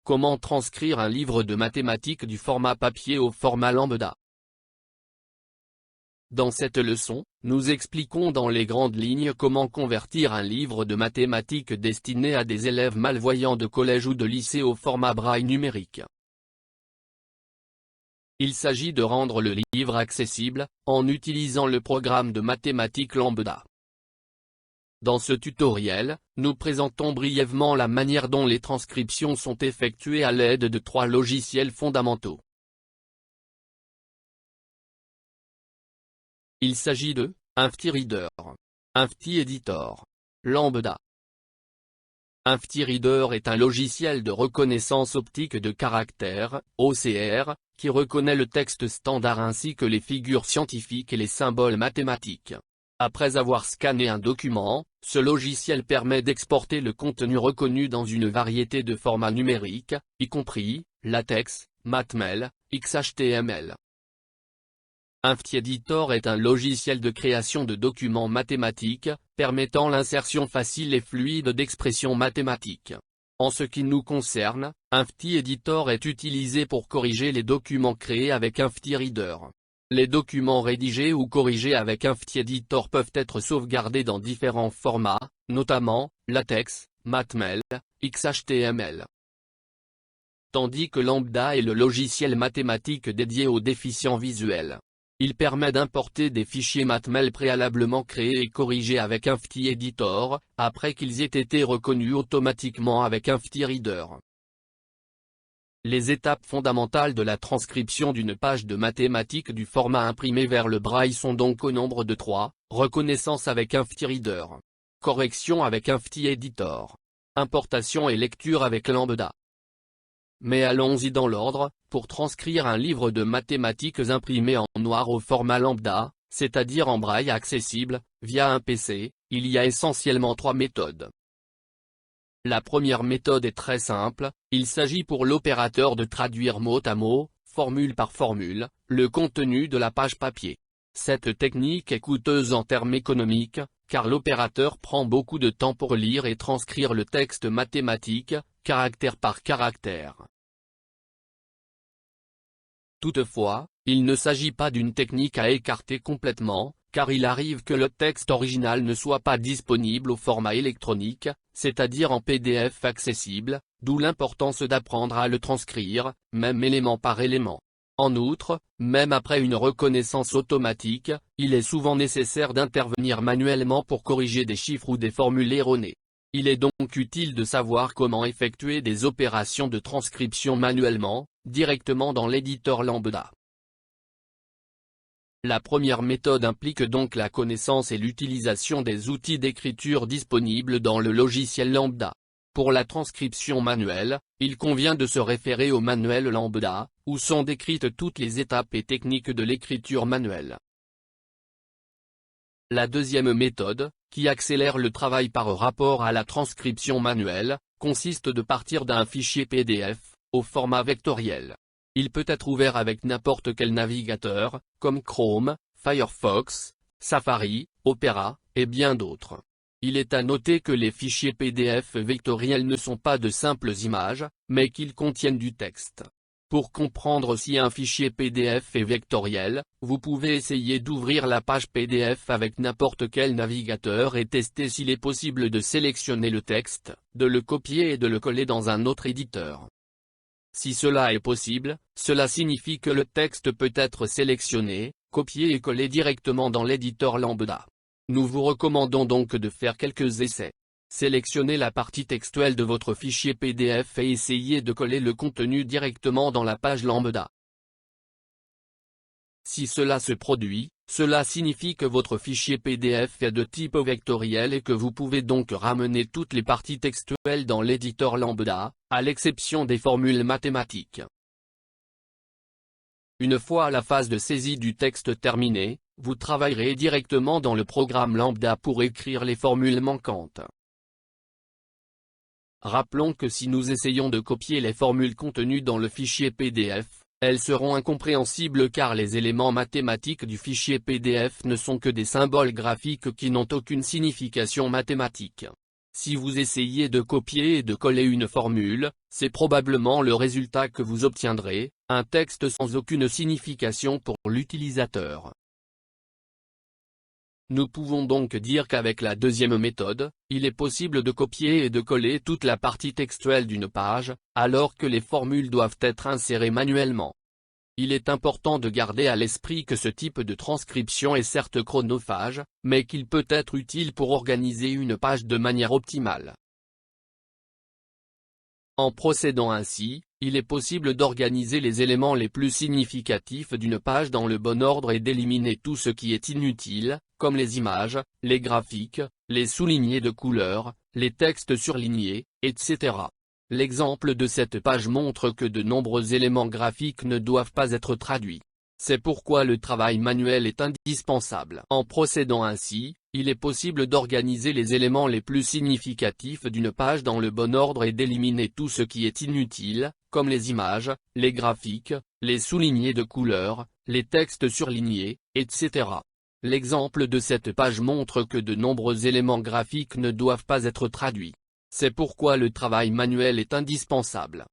Comment transcrire un livre de mathématiques du format papier au format lambda? Dans cette leçon, nous expliquons dans les grandes lignes comment convertir un livre de mathématiques destiné à des élèves malvoyants de collège ou de lycée au format braille numérique. Il s'agit de rendre le livre accessible, en utilisant le programme de mathématiques lambda. Dans ce tutoriel, nous présentons brièvement la manière dont les transcriptions sont effectuées à l'aide de 3 logiciels fondamentaux. Il s'agit de InftiReader, InftiEditor, Lambda. InftiReader est un logiciel de reconnaissance optique de caractères, OCR, qui reconnaît le texte standard ainsi que les figures scientifiques et les symboles mathématiques. Après avoir scanné un document, ce logiciel permet d'exporter le contenu reconnu dans une variété de formats numériques, y compris LaTeX, Matmel, XHTML. InftiEditor est un logiciel de création de documents mathématiques, permettant l'insertion facile et fluide d'expressions mathématiques. En ce qui nous concerne, InftiEditor est utilisé pour corriger les documents créés avec InftiReader. Les documents rédigés ou corrigés avec InftiEditor peuvent être sauvegardés dans différents formats, notamment LaTeX, Matmel, XHTML. Tandis que Lambda est le logiciel mathématique dédié aux déficients visuels. Il permet d'importer des fichiers Matmel préalablement créés et corrigés avec InftiEditor, après qu'ils aient été reconnus automatiquement avec InftiReader. Les étapes fondamentales de la transcription d'une page de mathématiques du format imprimé vers le braille sont donc au nombre de 3, reconnaissance avec InftiReader, correction avec InftiEditor, importation et lecture avec Lambda. Mais allons-y dans l'ordre. Pour transcrire un livre de mathématiques imprimé en noir au format lambda, c'est-à-dire en braille accessible, via un PC, il y a essentiellement 3 méthodes. La première méthode est très simple, il s'agit pour l'opérateur de traduire mot à mot, formule par formule, le contenu de la page papier. Cette technique est coûteuse en termes économiques, car l'opérateur prend beaucoup de temps pour lire et transcrire le texte mathématique, caractère par caractère. Toutefois, il ne s'agit pas d'une technique à écarter complètement, car il arrive que le texte original ne soit pas disponible au format électronique, c'est-à-dire en PDF accessible, d'où l'importance d'apprendre à le transcrire, même élément par élément. En outre, même après une reconnaissance automatique, il est souvent nécessaire d'intervenir manuellement pour corriger des chiffres ou des formules erronées. Il est donc utile de savoir comment effectuer des opérations de transcription manuellement, directement dans l'éditeur lambda. La première méthode implique donc la connaissance et l'utilisation des outils d'écriture disponibles dans le logiciel lambda. Pour la transcription manuelle, il convient de se référer au manuel lambda, où sont décrites toutes les étapes et techniques de l'écriture manuelle. La deuxième méthode, qui accélère le travail par rapport à la transcription manuelle, consiste de partir d'un fichier PDF, au format vectoriel. Il peut être ouvert avec n'importe quel navigateur, comme Chrome, Firefox, Safari, Opera, et bien d'autres. Il est à noter que les fichiers PDF vectoriels ne sont pas de simples images, mais qu'ils contiennent du texte. Pour comprendre si un fichier PDF est vectoriel, vous pouvez essayer d'ouvrir la page PDF avec n'importe quel navigateur et tester s'il est possible de sélectionner le texte, de le copier et de le coller dans un autre éditeur. Si cela est possible, cela signifie que le texte peut être sélectionné, copié et collé directement dans l'éditeur lambda. Nous vous recommandons donc de faire quelques essais. Sélectionnez la partie textuelle de votre fichier PDF et essayez de coller le contenu directement dans la page lambda. Si cela se produit, cela signifie que votre fichier PDF est de type vectoriel et que vous pouvez donc ramener toutes les parties textuelles dans l'éditeur lambda, à l'exception des formules mathématiques. Une fois la phase de saisie du texte terminée, vous travaillerez directement dans le programme lambda pour écrire les formules manquantes. Rappelons que si nous essayons de copier les formules contenues dans le fichier PDF, elles seront incompréhensibles car les éléments mathématiques du fichier PDF ne sont que des symboles graphiques qui n'ont aucune signification mathématique. Si vous essayez de copier et de coller une formule, c'est probablement le résultat que vous obtiendrez, un texte sans aucune signification pour l'utilisateur. Nous pouvons donc dire qu'avec la deuxième méthode, il est possible de copier et de coller toute la partie textuelle d'une page, alors que les formules doivent être insérées manuellement. Il est important de garder à l'esprit que ce type de transcription est certes chronophage, mais qu'il peut être utile pour organiser une page de manière optimale. En procédant ainsi, il est possible d'organiser les éléments les plus significatifs d'une page dans le bon ordre et d'éliminer tout ce qui est inutile, comme les images, les graphiques, les soulignés de couleurs, les textes surlignés, etc. L'exemple de cette page montre que de nombreux éléments graphiques ne doivent pas être traduits. C'est pourquoi le travail manuel est indispensable. En procédant ainsi, il est possible d'organiser les éléments les plus significatifs d'une page dans le bon ordre et d'éliminer tout ce qui est inutile, comme les images, les graphiques, les soulignés de couleurs, les textes surlignés, etc. L'exemple de cette page montre que de nombreux éléments graphiques ne doivent pas être traduits. C'est pourquoi le travail manuel est indispensable.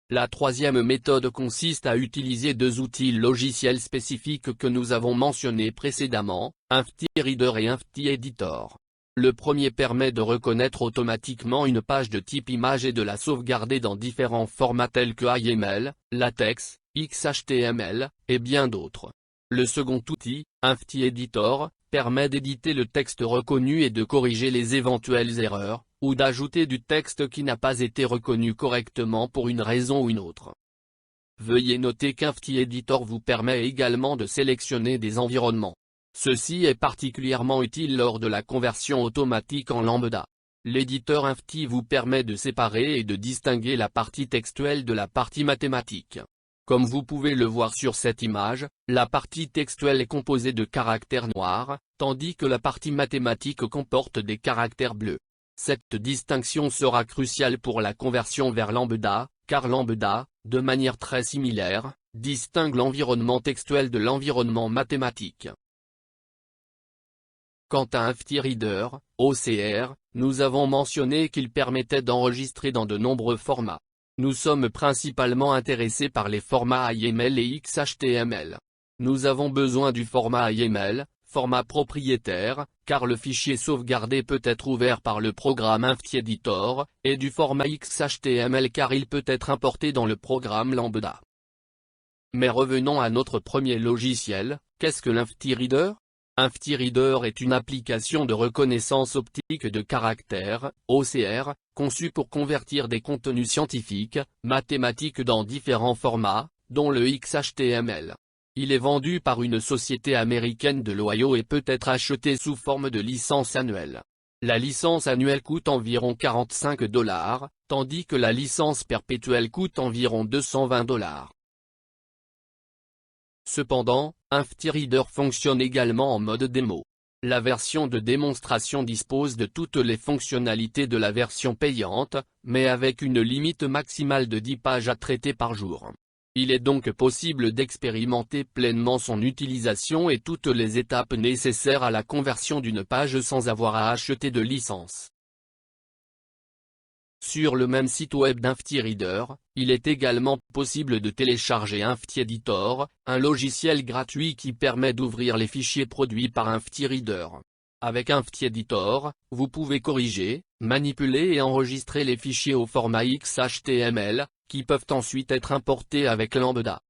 La troisième méthode consiste à utiliser deux outils logiciels spécifiques que nous avons mentionnés précédemment, InftiReader et InftiEditor. Le premier permet de reconnaître automatiquement une page de type image et de la sauvegarder dans différents formats tels que YAML, LaTeX, XHTML, et bien d'autres. Le second outil, InftiEditor, permet d'éditer le texte reconnu et de corriger les éventuelles erreurs, ou d'ajouter du texte qui n'a pas été reconnu correctement pour une raison ou une autre. Veuillez noter qu'InftiEditor vous permet également de sélectionner des environnements. Ceci est particulièrement utile lors de la conversion automatique en lambda. L'éditeur Infti vous permet de séparer et de distinguer la partie textuelle de la partie mathématique. Comme vous pouvez le voir sur cette image, la partie textuelle est composée de caractères noirs, tandis que la partie mathématique comporte des caractères bleus. Cette distinction sera cruciale pour la conversion vers lambda, car lambda, de manière très similaire, distingue l'environnement textuel de l'environnement mathématique. Quant à InftiReader, OCR, nous avons mentionné qu'il permettait d'enregistrer dans de nombreux formats. Nous sommes principalement intéressés par les formats YAML et XHTML. Nous avons besoin du format YAML, format propriétaire, car le fichier sauvegardé peut être ouvert par le programme InftiEditor, et du format XHTML car il peut être importé dans le programme Lambda. Mais revenons à notre premier logiciel, qu'est-ce que l'InftiReader ? InftiReader est une application de reconnaissance optique de caractères, OCR, conçue pour convertir des contenus scientifiques, mathématiques dans différents formats, dont le XHTML. Il est vendu par une société américaine de l'Ohio et peut être acheté sous forme de licence annuelle. La licence annuelle coûte environ $45, tandis que la licence perpétuelle coûte environ $220. Cependant, InftiReader fonctionne également en mode démo. La version de démonstration dispose de toutes les fonctionnalités de la version payante, mais avec une limite maximale de 10 pages à traiter par jour. Il est donc possible d'expérimenter pleinement son utilisation et toutes les étapes nécessaires à la conversion d'une page sans avoir à acheter de licence. Sur le même site web d'InftiReader, il est également possible de télécharger InftiEditor, un logiciel gratuit qui permet d'ouvrir les fichiers produits par InftiReader. Avec InftiEditor, vous pouvez corriger, manipuler et enregistrer les fichiers au format XHTML, qui peuvent ensuite être importés avec Lambda.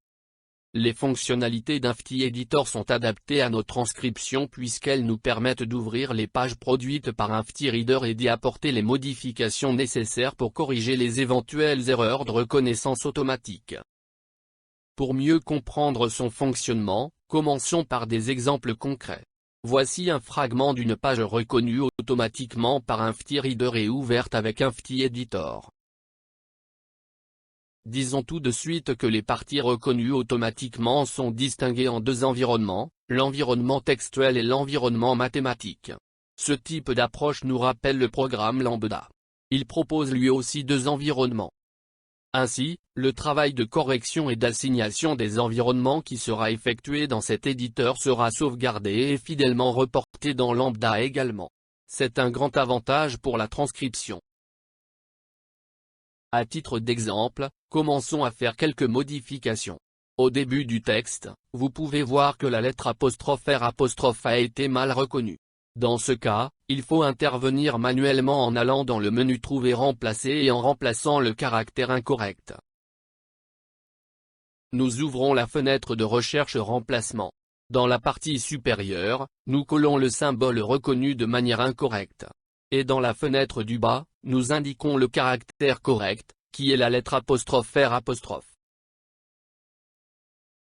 Les fonctionnalités d'InftiEditor sont adaptées à nos transcriptions puisqu'elles nous permettent d'ouvrir les pages produites par InftiReader et d'y apporter les modifications nécessaires pour corriger les éventuelles erreurs de reconnaissance automatique. Pour mieux comprendre son fonctionnement, commençons par des exemples concrets. Voici un fragment d'une page reconnue automatiquement par InftiReader et ouverte avec InftiEditor. Disons tout de suite que les parties reconnues automatiquement sont distinguées en deux environnements, l'environnement textuel et l'environnement mathématique. Ce type d'approche nous rappelle le programme Lambda. Il propose lui aussi deux environnements. Ainsi, le travail de correction et d'assignation des environnements qui sera effectué dans cet éditeur sera sauvegardé et fidèlement reporté dans Lambda également. C'est un grand avantage pour la transcription. À titre d'exemple, commençons à faire quelques modifications. Au début du texte, vous pouvez voir que la lettre 'R' a été mal reconnue. Dans ce cas, il faut intervenir manuellement en allant dans le menu Trouver remplacer et en remplaçant le caractère incorrect. Nous ouvrons la fenêtre de recherche remplacement. Dans la partie supérieure, nous collons le symbole reconnu de manière incorrecte. Et dans la fenêtre du bas, nous indiquons le caractère correct, qui est la lettre ''R''.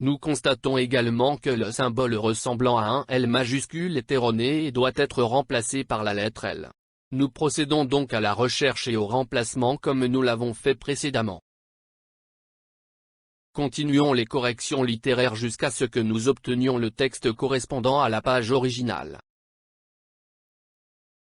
Nous constatons également que le symbole ressemblant à un L majuscule est erroné et doit être remplacé par la lettre L. Nous procédons donc à la recherche et au remplacement comme nous l'avons fait précédemment. Continuons les corrections littéraires jusqu'à ce que nous obtenions le texte correspondant à la page originale.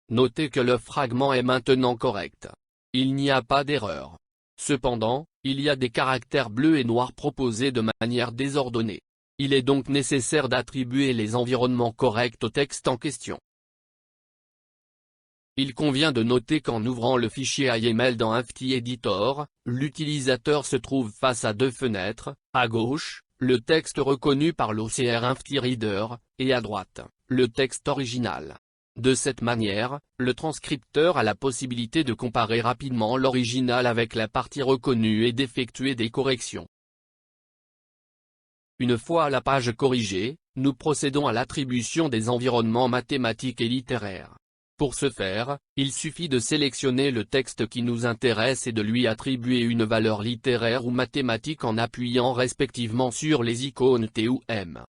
Notez que le fragment est maintenant correct. Il n'y a pas d'erreur. Cependant, il y a des caractères bleus et noirs proposés de manière désordonnée. Il est donc nécessaire d'attribuer les environnements corrects au texte en question. Il convient de noter qu'en ouvrant le fichier YAML dans Afty Editor, l'utilisateur se trouve face à deux fenêtres, à gauche, le texte reconnu par l'OCR Afty Reader, et à droite, le texte original. De cette manière, le transcripteur a la possibilité de comparer rapidement l'original avec la partie reconnue et d'effectuer des corrections. Une fois la page corrigée, nous procédons à l'attribution des environnements mathématiques et littéraires. Pour ce faire, il suffit de sélectionner le texte qui nous intéresse et de lui attribuer une valeur littéraire ou mathématique en appuyant respectivement sur les icônes T ou M.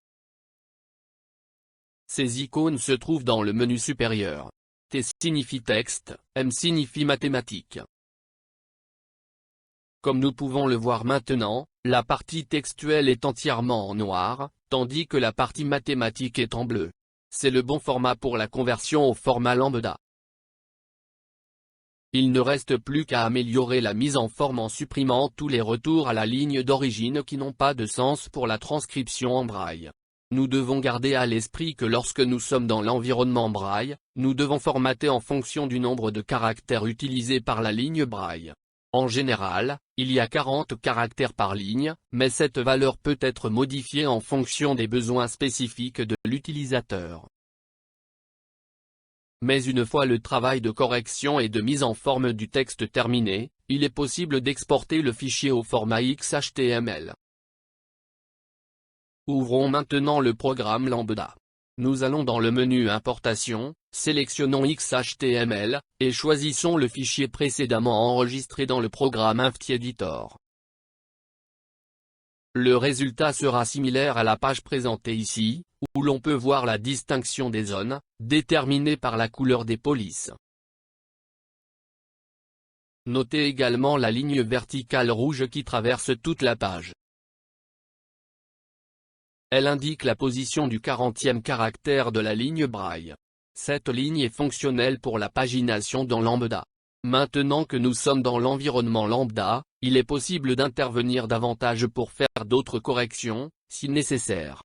Ces icônes se trouvent dans le menu supérieur. T signifie texte, M signifie mathématique. Comme nous pouvons le voir maintenant, la partie textuelle est entièrement en noir, tandis que la partie mathématique est en bleu. C'est le bon format pour la conversion au format lambda. Il ne reste plus qu'à améliorer la mise en forme en supprimant tous les retours à la ligne d'origine qui n'ont pas de sens pour la transcription en braille. Nous devons garder à l'esprit que lorsque nous sommes dans l'environnement braille, nous devons formater en fonction du nombre de caractères utilisés par la ligne braille. En général, il y a 40 caractères par ligne, mais cette valeur peut être modifiée en fonction des besoins spécifiques de l'utilisateur. Mais une fois le travail de correction et de mise en forme du texte terminé, il est possible d'exporter le fichier au format XHTML. Ouvrons maintenant le programme Lambda. Nous allons dans le menu Importation, sélectionnons XHTML, et choisissons le fichier précédemment enregistré dans le programme Afty Editor. Le résultat sera similaire à la page présentée ici, où l'on peut voir la distinction des zones, déterminée par la couleur des polices. Notez également la ligne verticale rouge qui traverse toute la page. Elle indique la position du 40e caractère de la ligne braille. Cette ligne est fonctionnelle pour la pagination dans Lambda. Maintenant que nous sommes dans l'environnement Lambda, il est possible d'intervenir davantage pour faire d'autres corrections, si nécessaire.